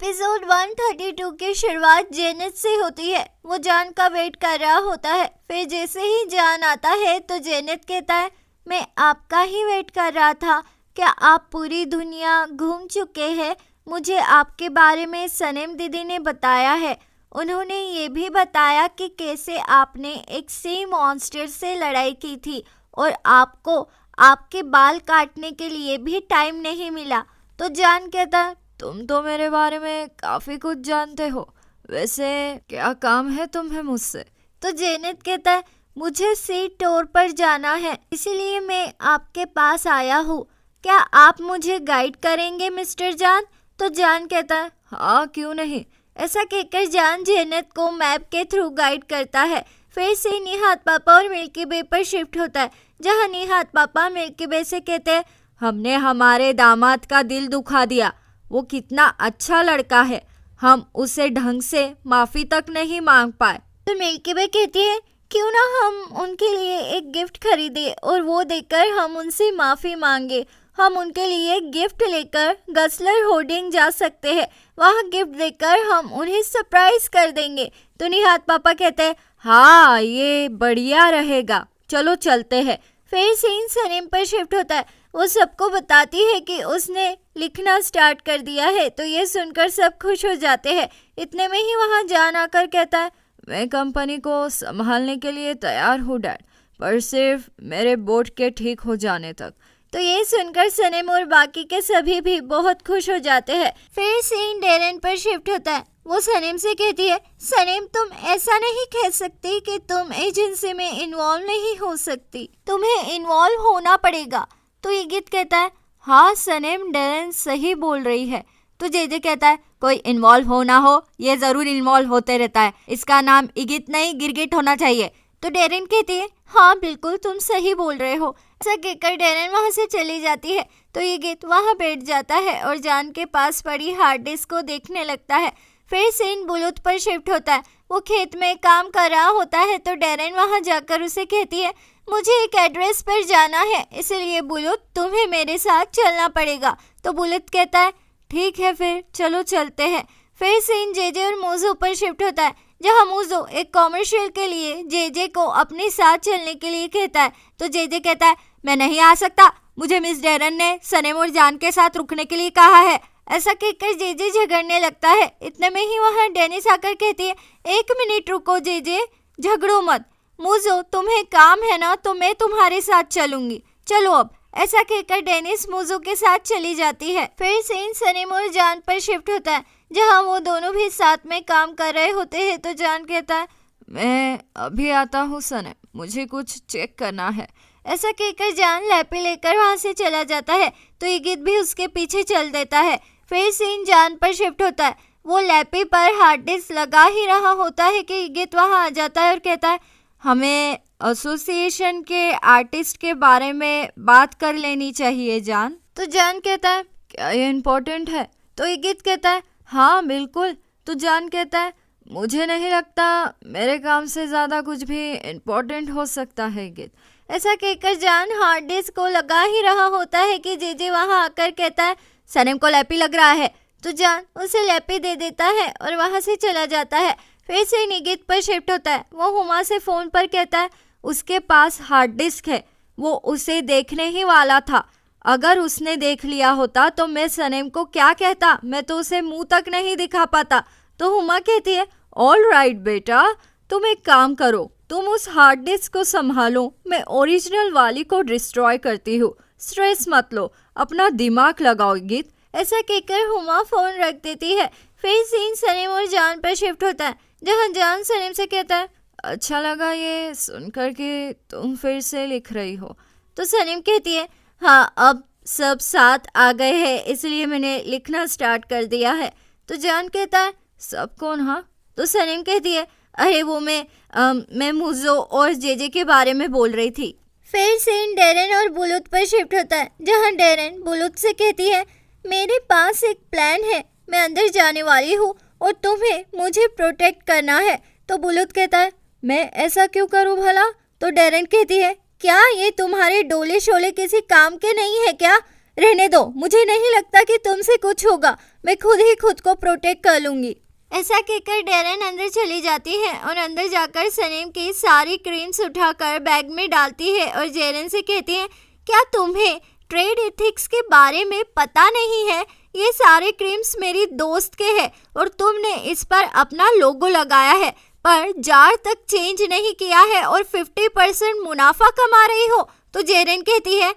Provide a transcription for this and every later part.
Episode 132 की शुरुआत zenith से होती है। वो जान का वेट कर रहा होता है। फिर जैसे ही जान आता है तो जेनिथ कहता है, मैं आपका ही वेट कर रहा था। क्या आप पूरी दुनिया घूम चुके हैं? मुझे आपके बारे में सनम दीदी ने बताया है। उन्होंने ये भी बताया कि कैसे आपने एक सी मॉन्स्टर से लड़ाई की थी और आपको आपके बाल काटने के लिए भी टाइम नहीं मिला। तो जान कहता है, तुम तो मेरे बारे में काफी कुछ जानते हो। वैसे क्या काम है तुम्हें मुझसे? तो जेनिथ कहता है, मुझे सी टूर पर जाना है, इसीलिए मैं आपके पास आया हूँ। क्या आप मुझे गाइड करेंगे मिस्टर जान? तो जान कहता है, हाँ क्यों नहीं। ऐसा कहकर जान जेनिथ को मैप के थ्रू गाइड करता है। फिर से निहात पापा और मिल्की वे पर शिफ्ट होता है, जहाँ निहात पापा मिल्की वे से कहते हैं, हमने हमारे दामाद का दिल दुखा दिया। वो कितना अच्छा लड़का है, हम उसे ढंग से माफी तक नहीं मांग पाए। तो मिल्की वे कहती है, क्यों ना हम उनके लिए एक गिफ्ट खरीदे और वो देकर हम उनसे माफी मांगे। हम उनके लिए गिफ्ट लेकर गस्लर होर्डिंग जा सकते हैं। वहाँ गिफ्ट देकर हम उन्हें सरप्राइज कर देंगे। तो निहात पापा कहते हैं, हाँ ये बढ़िया रहेगा, चलो चलते हैं। फिर सीन सनीम पर शिफ्ट होता है। वो सबको बताती है कि उसने लिखना स्टार्ट कर दिया है। तो ये सुनकर सब खुश हो जाते हैं। इतने में ही वहाँ जान आकर कहता है, मैं कंपनी को संभालने के लिए तैयार हूँ डैड, पर सिर्फ मेरे बोर्ड के ठीक हो जाने तक। तो ये सुनकर सनीम और बाकी के सभी भी बहुत खुश हो जाते हैं। फिर सीन डेरेन पर शिफ्ट होता है। वो सनीम से कहती है, सनीम तुम ऐसा नहीं कह सकती कि तुम एजेंसी में इन्वॉल्व नहीं हो सकती, तुम्हें इन्वॉल्व होना पड़ेगा। तो इगित कहता है, हाँ सनीम डेरेन सही बोल रही है। तो जेजे कहता है, कोई इन्वॉल्व हो ना हो ये जरूर इन्वॉल्व होते रहता है, इसका नाम इगित नहीं गिरगिट होना चाहिए। तो डेरेन कहती है, हाँ बिल्कुल तुम सही बोल रहे हो। ऐसा कहकर डेरेन वहाँ से चली जाती है। तो इगित वहाँ बैठ जाता है और जान के पास पड़ी हार्ड डिस्क को देखने लगता है। फिर सीन बुलुत पर शिफ्ट होता है। वो खेत में काम कर रहा होता है। तो डेरेन वहाँ जाकर उसे कहती है, मुझे एक एड्रेस पर जाना है, इसलिए बुलुत तुम्हें मेरे साथ चलना पड़ेगा। तो बुलुत कहता है, ठीक है फिर चलो चलते हैं। फिर सीन जेजे और मोजो पर शिफ्ट होता है, जहाँ मोजो एक कॉमर्शियल के लिए जेजे को अपने साथ चलने के लिए कहता है। तो जेजे कहता है, मैं नहीं आ सकता, मुझे मिस डेरेन ने सनीम और जान के साथ रुकने के लिए कहा है। ऐसा कहकर जेजे झगड़ने लगता है। इतने में ही वहाँ डेनिस आकर कहती है, एक मिनट रुको जेजे, झगड़ो मत। मोजो तुम्हें काम है ना, तो मैं तुम्हारे साथ चलूंगी, चलो अब। ऐसा कहकर डेनिस मोजो के साथ चली जाती है। फिर सीन सनीम और जान पर शिफ्ट होता है, जहाँ वो दोनों भी साथ में काम कर रहे होते हैं। तो जान कहता है, मैं अभी आता हूँ सनीम, मुझे कुछ चेक करना है। ऐसा कहकर जान लैपी लेकर वहाँ से चला जाता है। तो इगित भी उसके पीछे चल देता है। फिर सीन जान पर शिफ्ट होता है। वो लैपी पर हार्ड डिस्क लगा ही रहा होता है कि इगित वहाँ आ जाता है और कहता है, हमें एसोसिएशन के आर्टिस्ट के बारे में बात कर लेनी चाहिए जान। तो जान कहता है, क्या ये इम्पोर्टेंट है? तो इगित कहता है, हाँ बिल्कुल। तो जान कहता है, मुझे नहीं लगता मेरे काम से ज़्यादा कुछ भी इम्पोर्टेंट हो सकता है इगित। ऐसा कहकर जान हार्ड डिस्क को लगा ही रहा होता है कि जेजे वहाँ आकर कहता है, सनीम को लैपी लग रहा है। तो जान उसे लैपी दे देता है और वहाँ से चला जाता है। फिर से निगित पर शिफ्ट होता है। वो हुमा से फ़ोन पर कहता है, उसके पास हार्ड डिस्क है, वो उसे देखने ही वाला था। अगर उसने देख लिया होता तो मैं सनीम को क्या कहता, मैं तो उसे मुंह तक नहीं दिखा पाता। तो हुमा कहती है, ऑल राइट बेटा, तुम एक काम करो, तुम उस हार्ड डिस्क को संभालो, मैं ओरिजिनल वाली को डिस्ट्रॉय करती हूँ, स्ट्रेस मत लो, अपना दिमाग लगाओ गीत। ऐसा कहकर हुमा फ़ोन रख देती है। फिर सीन सनीम और जान पर शिफ्ट होता है, जहाँ जान सनीम से कहता है, अच्छा लगा ये सुनकर कि तुम फिर से लिख रही हो। तो सनीम कहती है, हाँ अब सब साथ आ गए हैं इसलिए मैंने लिखना स्टार्ट कर दिया है। तो जान कहता है, सब कौन? हाँ। तो सनीम कहती है, अरे वो मैं मुझो और जेजे के बारे में बोल रही थी। फिर सीन डेरेन और बुलुत पर शिफ्ट होता है, जहाँ डेरेन बुलुत से कहती है, मेरे पास एक प्लान है, मैं अंदर जाने वाली हूँ और तुम्हें मुझे प्रोटेक्ट करना है। तो बुलुत कहता है, मैं ऐसा क्यों करूँ भला? तो डेरेन कहती है, क्या ये तुम्हारे डोले शोले किसी काम के नहीं है क्या? रहने दो, मुझे नहीं लगता कि तुमसे कुछ होगा। मैं खुद ही खुद को प्रोटेक्ट कर लूंगी। ऐसा कहकर डेरेन अंदर चली जाती है और अंदर जाकर सनीम की सारी क्रीम्स उठाकर बैग में डालती है और जेरन से कहती है, क्या तुम्हें ट्रेड एथिक्स के बारे में पता नहीं है? ये सारे क्रीम्स मेरी दोस्त के हैं और तुमने इस पर अपना लोगो लगाया है पर जार तक चेंज नहीं किया है और 50% मुनाफा कमा रही हो। तो जेरन कहती है,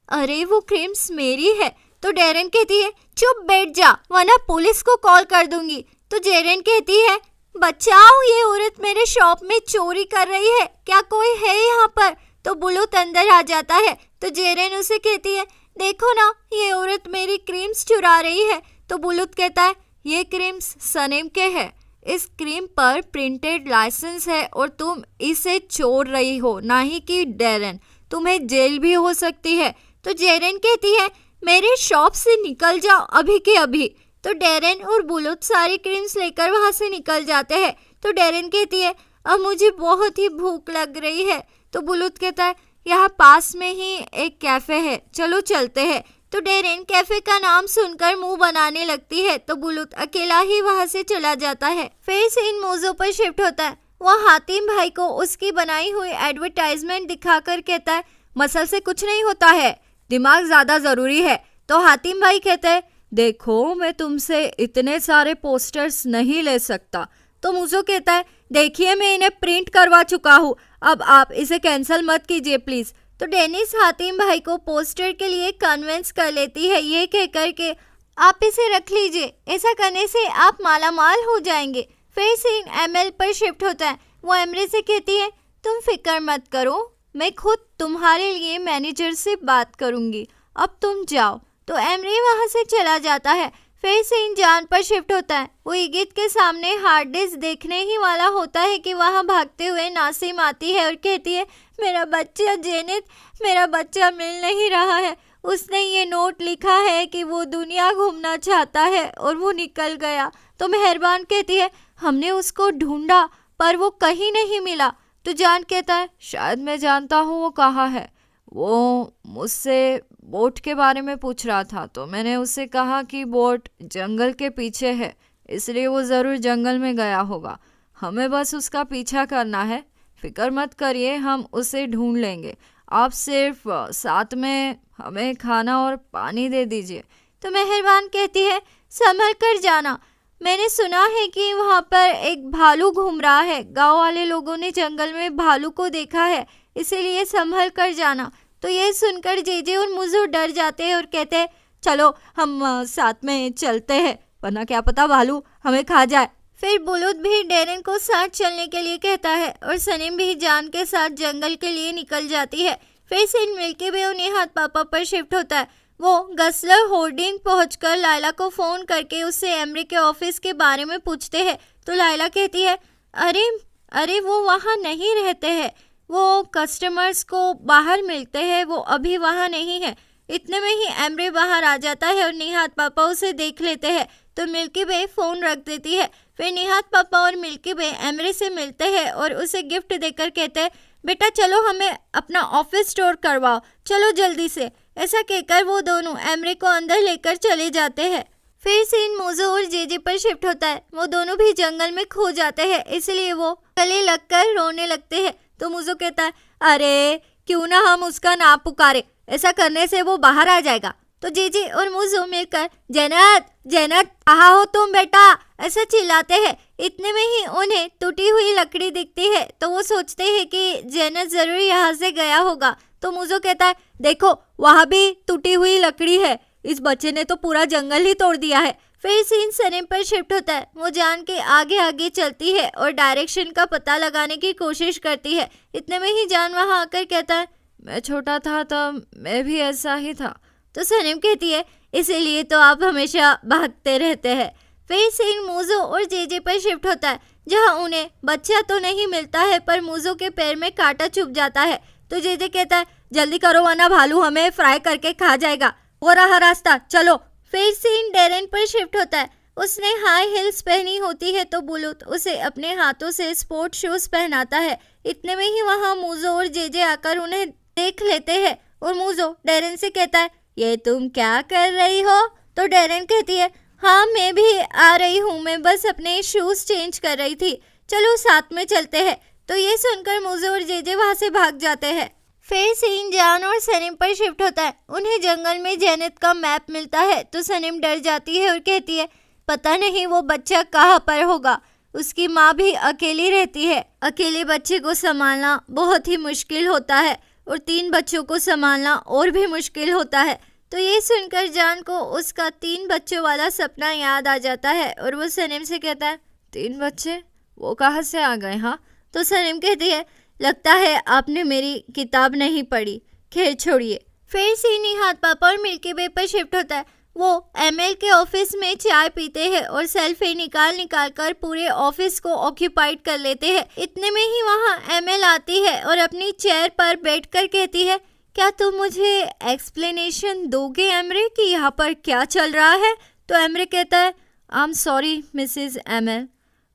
अरे वो क्रीम्स मेरी है। तो डेरेन कहती है, चुप बैठ जा वरना पुलिस को कॉल कर दूंगी। तो जेरन कहती है, बचाओ, ये औरत मेरे शॉप में चोरी कर रही है, क्या कोई है यहाँ पर? तो बुलुत अंदर आ जाता है। तो जेरन उसे कहती है, देखो ना, ये औरत मेरी क्रीम्स चुरा रही है। तो बुलुत कहता है, ये क्रीम्स सनीम के हैं, इस क्रीम पर प्रिंटेड लाइसेंस है और तुम इसे चोर रही हो, ना ही कि डेरेन, तुम्हें जेल भी हो सकती है। तो जेरन कहती है, मेरे शॉप से निकल जाओ अभी के अभी। तो डेरेन और बुलुत सारी क्रीम्स लेकर वहां से निकल जाते हैं। तो डेरेन कहती है, अब मुझे बहुत ही भूख लग रही है। तो बुलुत कहता है, यहाँ पास में ही एक कैफे है, चलो चलते हैं। तो डेरेन कैफे का नाम सुनकर मुंह बनाने लगती है। तो बुलुत अकेला ही वहां से चला जाता है। फिर सीन मोज़ो पर शिफ्ट होता है। वह हातिम भाई को उसकी बनाई हुई एडवर्टाइजमेंट दिखाकर कहता है, मसल से कुछ नहीं होता है, दिमाग ज्यादा जरूरी है। तो हातिम भाई कहते हैं, देखो मैं तुमसे इतने सारे पोस्टर्स नहीं ले सकता। तो मोज़ो कहता है, देखिए मैं इन्हें प्रिंट करवा चुका हूँ, अब आप इसे कैंसिल मत कीजिए प्लीज। तो डेनिस हातिम भाई को पोस्टर के लिए कन्विंस कर लेती है, ये कहकर के आप इसे रख लीजिए, ऐसा करने से आप मालामाल हो जाएंगे। फिर सीन एमएल पर शिफ्ट होता है। वो एमरे से कहती है, तुम फिक्र मत करो, मैं खुद तुम्हारे लिए मैनेजर से बात करूंगी, अब तुम जाओ। तो एमरे वहां से चला जाता है। फिर सीन जान पर शिफ्ट होता है। वो ईगित के सामने हार्ड डिस्क देखने ही वाला होता है कि वहां भागते हुए नासिम आती है और कहती है, मेरा बच्चा जेनित, मेरा बच्चा मिल नहीं रहा है, उसने ये नोट लिखा है कि वो दुनिया घूमना चाहता है और वो निकल गया। तो मेहरबान कहती है, हमने उसको ढूंढा पर वो कहीं नहीं मिला। तो जान कहता है, शायद मैं जानता हूँ वो कहाँ है। वो मुझसे बोट के बारे में पूछ रहा था, तो मैंने उससे कहा कि बोट जंगल के पीछे है, इसलिए वो ज़रूर जंगल में गया होगा, हमें बस उसका पीछा करना है, फिक्र मत करिए, हम उसे ढूंढ लेंगे, आप सिर्फ साथ में हमें खाना और पानी दे दीजिए। तो मेहरबान कहती है, संभल कर जाना, मैंने सुना है कि वहाँ पर एक भालू घूम रहा है, गांव वाले लोगों ने जंगल में भालू को देखा है, इसीलिए संभल कर जाना। तो ये सुनकर जेजे और मुझे डर जाते हैं और कहते हैं, चलो हम साथ में चलते हैं, वरना क्या पता भालू हमें खा जाए। फिर बुलुत भी डेरेन को साथ चलने के लिए कहता है और सनीम भी जान के साथ जंगल के लिए निकल जाती है। फिर सीन मिल्की वे और निहात पापा पर शिफ्ट होता है। वो गसलर होर्डिंग पहुंचकर लायला को फ़ोन करके उससे एमरे के ऑफिस के बारे में पूछते हैं। तो लायला कहती है, अरे वो वहाँ नहीं रहते हैं, वो कस्टमर्स को बाहर मिलते हैं, वो अभी वहाँ नहीं है। इतने में ही एमरे बाहर आ जाता है और निहात पापा उसे देख लेते हैं। तो मिल्की वे फ़ोन रख देती है। फिर निहात पापा और मिल्की वे एमरे से मिलते हैं और उसे गिफ्ट देकर कहते हैं, बेटा चलो हमें अपना ऑफिस टूर करवाओ, चलो जल्दी से। ऐसा कहकर वो दोनों एमरे को अंदर लेकर चले जाते हैं। फिर सीन मोज़ो और जेजे पर शिफ्ट होता है। वो दोनों भी जंगल में खो जाते हैं, इसलिए वो गले लगकर रोने लगते हैं। तो मोज़ो कहता है, अरे क्यों ना हम उसका नाम पुकारे, ऐसा करने से वो बाहर आ जाएगा। तो जेजे और मोज़ो मिलकर जेनत कहाँ हो तुम बेटा, ऐसा चिल्लाते हैं। इतने में ही उन्हें टूटी हुई लकड़ी दिखती है, तो वो सोचते हैं कि जेनत जरूर यहाँ से गया होगा। तो मोज़ो कहता है, देखो वहाँ भी टूटी हुई लकड़ी है, इस बच्चे ने तो पूरा जंगल ही तोड़ दिया है। फिर सीन सनीम पर शिफ्ट होता है। वो जान के आगे आगे चलती है और डायरेक्शन का पता लगाने की कोशिश करती है। इतने में ही जान वहाँ आकर कहता है, मैं छोटा था तब मैं भी ऐसा ही था। तो सनीम कहती है, इसीलिए तो आप हमेशा भागते रहते हैं। फिर सीन मोज़ो और जेजे पर शिफ्ट होता है, जहाँ उन्हें बच्चा तो नहीं मिलता है पर मोज़ो के पैर में कांटा चुभ जाता है। तो जेजे कहता है, जल्दी करो वरना भालू हमें फ्राई करके खा जाएगा, वो रहा रास्ता, चलो। फिर सीन डेरेन पर शिफ्ट होता है। उसने हाई हील्स पहनी होती है, तो बुलुत उसे अपने हाथों से स्पोर्ट शूज पहनाता है। इतने में ही वहाँ मोज़ो और जेजे आकर उन्हें देख लेते हैं और मोज़ो डेरेन से कहता है, ये तुम क्या कर रही हो? तो डेरेन कहती है, हाँ मैं भी आ रही हूँ, मैं बस अपने शूज चेंज कर रही थी, चलो साथ में चलते हैं। तो ये सुनकर मुझे और जेजे वहाँ से भाग जाते हैं। फिर सीन जान और सनीम पर शिफ्ट होता है। उन्हें जंगल में जेनेट का मैप मिलता है तो सनीम डर जाती है और कहती है पता नहीं वो बच्चा कहाँ पर होगा। उसकी माँ भी अकेली रहती है। अकेले बच्चे को संभालना बहुत ही मुश्किल होता है और 3 बच्चों को संभालना और भी मुश्किल होता है। तो ये सुनकर जान को उसका 3 बच्चों वाला सपना याद आ जाता है और वो सनीम से कहता है 3 बच्चे वो कहाँ से आ गए? हाँ। तो सनीम कहती है लगता है आपने मेरी किताब नहीं पढ़ी, खैर छोड़िए। फिर सीनी हाथ पापा और मिल्की वे पर शिफ्ट होता है। वो एमएल के ऑफिस में चाय पीते हैं और सेल्फी निकाल कर पूरे ऑफिस को ऑक्यूपाइड कर लेते हैं। इतने में ही वहाँ एमएल आती है और अपनी चेयर पर बैठकर कहती है क्या तुम मुझे एक्सप्लेनेशन दोगे एमरे कि यहाँ पर क्या चल रहा है? तो एमरे कहता है I am sorry Mrs ML,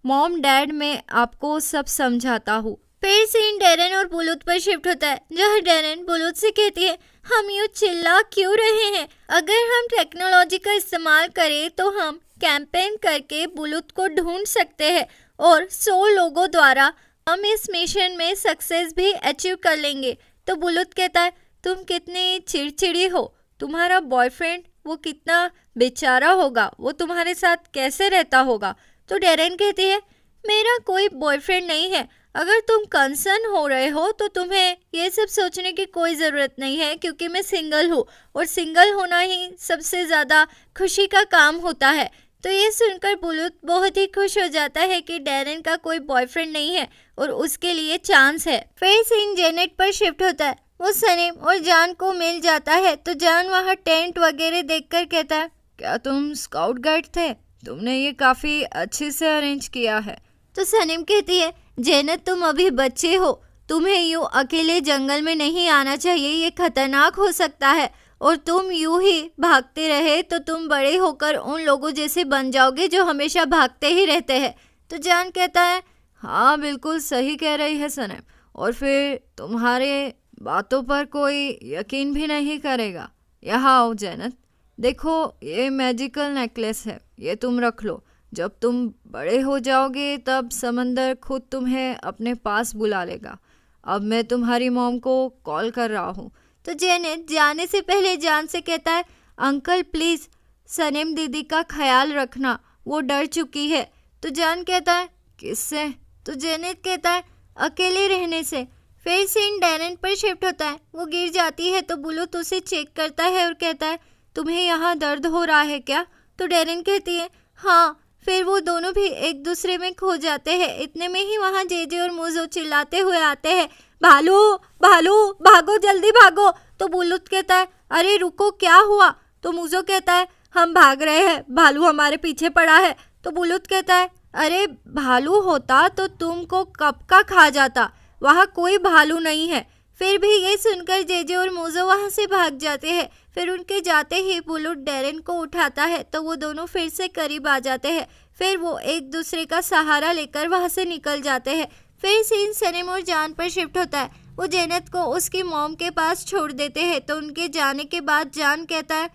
mom dad मैं आपको सब समझाता हूँ। फिर सीन डेरेन और बुलूत पर शिफ्ट होता है जहाँ डेरेन बुलूत से कहती है हम यूँ चिल्ला क्यों रहे हैं? अगर हम टेक्नोलॉजी का इस्तेमाल करें तो हम कैंपेन करके बुलूत को ढूंढ सकते हैं और 100 लोगों द्वारा हम इस मिशन में सक्सेस भी अचीव कर लेंगे। तो बुलूत कहता है तुम कितनी चिड़चिड़ी हो, तुम्हारा बॉयफ्रेंड वो कितना बेचारा होगा, वो तुम्हारे साथ कैसे रहता होगा? तो डेरेन कहती है मेरा कोई बॉयफ्रेंड नहीं है। अगर तुम कंसर्न हो रहे हो तो तुम्हें ये सब सोचने की कोई ज़रूरत नहीं है क्योंकि मैं सिंगल हूँ और सिंगल होना ही सबसे ज़्यादा खुशी का काम होता है। तो ये सुनकर बुलूत बहुत ही खुश हो जाता है कि डेरेन का कोई बॉयफ्रेंड नहीं है और उसके लिए चांस है। फिर सीन जेनेट पर शिफ्ट होता है। वो सनीम और जान को मिल जाता है तो जान वहाँ टेंट वगैरह देखकर कहता है क्या तुम स्काउट गाइड थे? तुमने ये काफ़ी अच्छे से अरेंज किया है। तो सनीम कहती है जेनेट तुम अभी बच्चे हो, तुम्हें यूँ अकेले जंगल में नहीं आना चाहिए, ये खतरनाक हो सकता है और तुम यूँ ही भागते रहे तो तुम बड़े होकर उन लोगों जैसे बन जाओगे जो हमेशा भागते ही रहते हैं। तो जान कहता है हाँ बिल्कुल सही कह रही है सनीम, और फिर तुम्हारे बातों पर कोई यकीन भी नहीं करेगा। यहाँ आओ जेनेट, देखो ये मैजिकल नेकलेस है, ये तुम रख लो। जब तुम बड़े हो जाओगे तब समंदर खुद तुम्हें अपने पास बुला लेगा। अब मैं तुम्हारी मॉम को कॉल कर रहा हूँ। तो जेनेट जाने से पहले जान से कहता है अंकल प्लीज़ सनीम दीदी का ख्याल रखना, वो डर चुकी है। तो जान कहता है किससे? तो जेनेट कहता है अकेले रहने से। फिर सीन डेरेन पर शिफ्ट होता है। वो गिर जाती है तो बुलूत उसे चेक करता है और कहता है तुम्हें यहाँ दर्द हो रहा है क्या? तो डेरेन कहती है हाँ। फिर वो दोनों भी एक दूसरे में खो जाते हैं। इतने में ही वहाँ जेजे और मोजो चिल्लाते हुए आते हैं भालू भालू भागो जल्दी भागो। तो बुलूत कहता है अरे रुको क्या हुआ? तो मोजो कहता है हम भाग रहे हैं, भालू हमारे पीछे पड़ा है। तो बुलूत कहता है अरे भालू होता तो तुमको कब का खा जाता, वहाँ कोई भालू नहीं है। फिर भी ये सुनकर जेजे और मोजो वहाँ से भाग जाते हैं। फिर उनके जाते ही बुलूत डेरेन को उठाता है तो वो दोनों फिर से करीब आ जाते हैं। फिर वो एक दूसरे का सहारा लेकर वहाँ से निकल जाते हैं। फिर सीन सनीम और जान पर शिफ्ट होता है। वो जेनेट को उसकी मॉम के पास छोड़ देते हैं। तो उनके जाने के बाद जान कहता है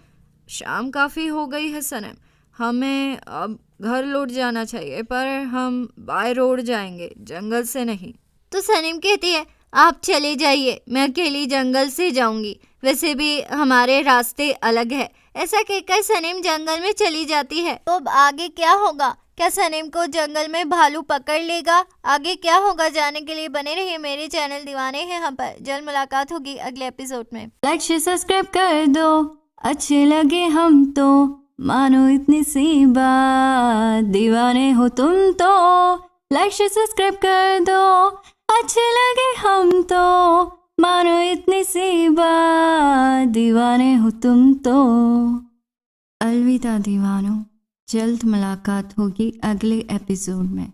शाम काफ़ी हो गई है सनीम, हमें अब घर लौट जाना चाहिए, पर हम बाय रोड जाएंगे, जंगल से नहीं। तो सनीम कहती है आप चले जाइए, मैं अकेली जंगल से जाऊंगी, वैसे भी हमारे रास्ते अलग है। ऐसा कहकर सनीम जंगल में चली जाती है। तो अब आगे क्या होगा? क्या सनीम को जंगल में भालू पकड़ लेगा? आगे क्या होगा जानने के लिए बने रहिए मेरे चैनल दीवाने हैं हम पर। जल्द मुलाकात होगी अगले एपिसोड में। लाइक शेयर सब्सक्राइब कर दो, अच्छे लगे हम तो मानो इतनी सी बात, दीवाने हो तुम तो। लाइक शेयर सब्सक्राइब कर दो, अच्छे लगे हम तो मानो इतनी सी बात, दीवाने हो तुम तो। अलविदा दीवानों, जल्द मुलाकात होगी अगले एपिसोड में।